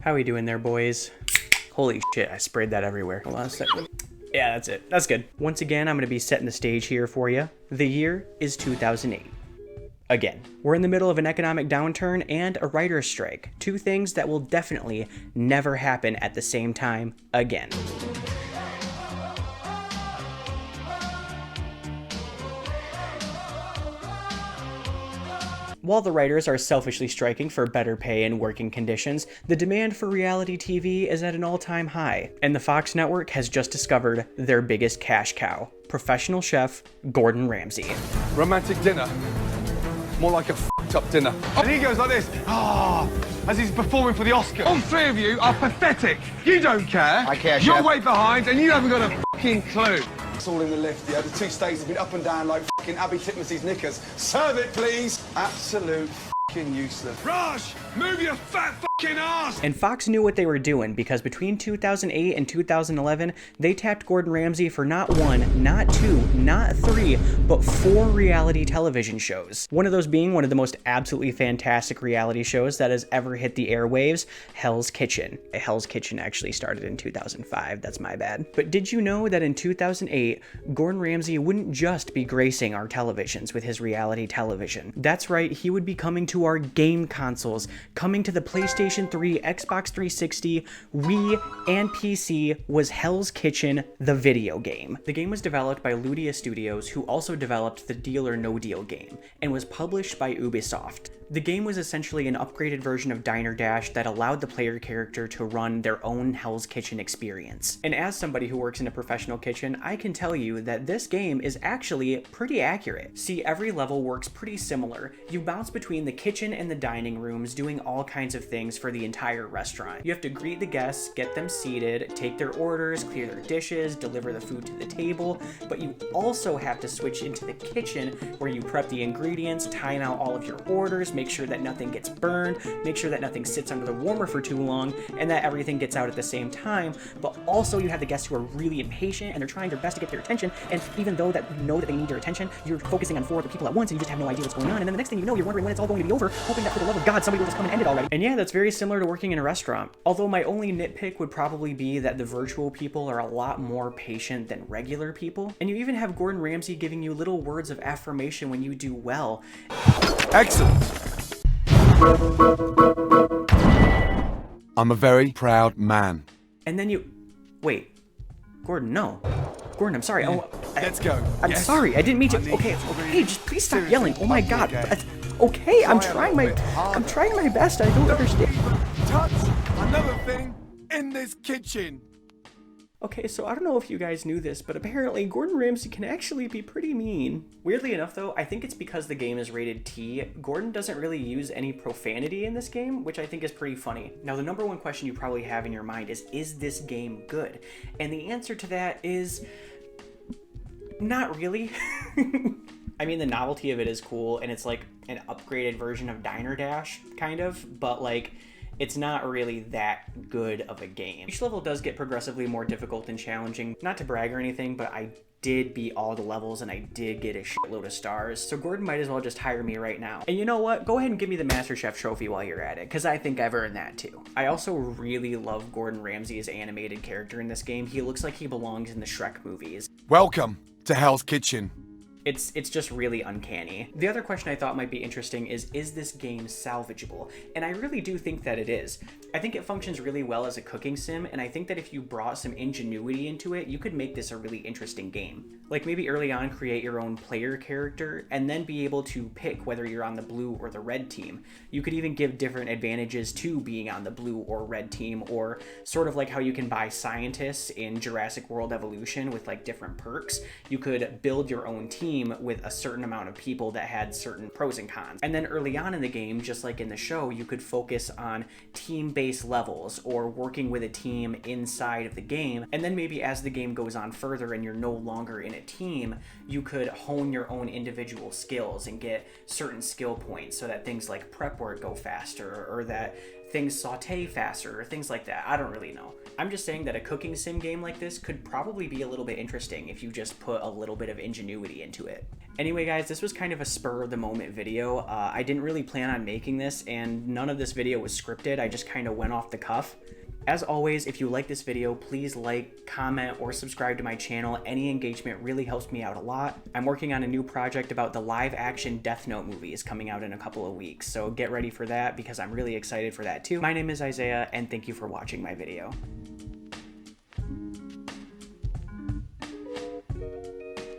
How we doing there, boys? Holy shit, I sprayed that everywhere. Hold on a second. Yeah, that's it. That's good. Once again, I'm going to be setting the stage here for you. The year is 2008. Again, we're in the middle of an economic downturn and a writer's strike. Two things that will definitely never happen at the same time again. While the writers are selfishly striking for better pay and working conditions, the demand for reality TV is at an all-time high, and the Fox network has just discovered their biggest cash cow, professional chef Gordon Ramsay. Romantic dinner. More like a f***ed up dinner. And he goes like this, as he's performing for the Oscar. All three of you are pathetic. You don't care. I care, You're Chef. way behind and you haven't got a f***ing clue. It's all in the lift, yeah. The two steaks have been up and down like f***ing Abby Titmus's knickers. Serve it, please. Absolute f***ing useless. Raj, move your fat f***ing ass. And Fox knew what they were doing because between 2008 and 2011, they tapped Gordon Ramsay for not one, not two, not three, but 4 reality television shows. One of those being one of the most absolutely fantastic reality shows that has ever hit the airwaves, Hell's Kitchen. Hell's Kitchen actually started in 2005, that's my bad. But did you know that in 2008, Gordon Ramsay wouldn't just be gracing our televisions with his reality television. That's right, he would be coming to our game consoles, coming to the PlayStation 3, Xbox 360, Wii, and PC was Hell's Kitchen, the video game. The game was developed by Ludia Studios, who also developed the Deal or No Deal game, and was published by Ubisoft. The game was essentially an upgraded version of Diner Dash that allowed the player character to run their own Hell's Kitchen experience. And as somebody who works in a professional kitchen, I can tell you that this game is actually pretty accurate. See, every level works pretty similar. You bounce between the kitchen and the dining rooms, doing all kinds of things for the entire restaurant. You have to greet the guests, get them seated, take their orders, clear their dishes, deliver the food to the table, but you also have to switch into the kitchen where you prep the ingredients, time out all of your orders, make sure that nothing gets burned, make sure that nothing sits under the warmer for too long, and that everything gets out at the same time. But also you have the guests who are really impatient and they're trying their best to get their attention, and even though that you know that they need your attention, you're focusing on 4 other people at once and you just have no idea what's going on, and then the next thing you know, you're wondering when it's all going to be over, hoping that for the love of God somebody will just come and end it already. And yeah, that's very similar to working in a restaurant. Although my only nitpick would probably be that the virtual people are a lot more patient than regular people, and you even have Gordon Ramsay giving you little words of affirmation when you do well. Excellent. I'm a very proud man. And then you... Wait. Gordon, no. Gordon, I'm sorry. Oh, Let's go. I'm sorry. I didn't mean to... Okay, just please stop yelling. Oh my God. Okay, I'm trying my best. I don't understand. Touch another thing in this kitchen. Okay, so I don't know if you guys knew this, but apparently Gordon Ramsay can actually be pretty mean. Weirdly enough though, I think it's because the game is rated T, Gordon doesn't really use any profanity in this game, which I think is pretty funny. Now the number one question you probably have in your mind is this game good? And the answer to that is... not really. I mean, the novelty of it is cool, and it's like an upgraded version of Diner Dash, kind of, but like... it's not really that good of a game. Each level does get progressively more difficult and challenging. Not to brag or anything, but I did beat all the levels and I did get a shitload of stars, so Gordon might as well just hire me right now. And you know what? Go ahead and give me the MasterChef trophy while you're at it, because I think I've earned that too. I also really love Gordon Ramsay's animated character in this game. He looks like he belongs in the Shrek movies. Welcome to Hell's Kitchen. It's just really uncanny. The other question I thought might be interesting is this game salvageable? And I really do think that it is. I think it functions really well as a cooking sim, and I think that if you brought some ingenuity into it, you could make this a really interesting game. Like maybe early on create your own player character, and then be able to pick whether you're on the blue or the red team. You could even give different advantages to being on the blue or red team, or sort of like how you can buy scientists in Jurassic World Evolution with like different perks. You could build your own team with a certain amount of people that had certain pros and cons. And then early on in the game, just like in the show, you could focus on team-based levels or working with a team inside of the game. And then maybe as the game goes on further and you're no longer in a team, you could hone your own individual skills and get certain skill points so that things like prep work go faster, or that things saute faster or things like that. I don't really know. I'm just saying that a cooking sim game like this could probably be a little bit interesting if you just put a little bit of ingenuity into it. Anyway guys, this was kind of a spur of the moment video. I didn't really plan on making this, and none of this video was scripted. I just kind of went off the cuff. As always, if you like this video, please like, comment, or subscribe to my channel. Any engagement really helps me out a lot. I'm working on a new project about the live-action Death Note movies coming out in a couple of weeks, so get ready for that because I'm really excited for that too. My name is Isaiah, and thank you for watching my video.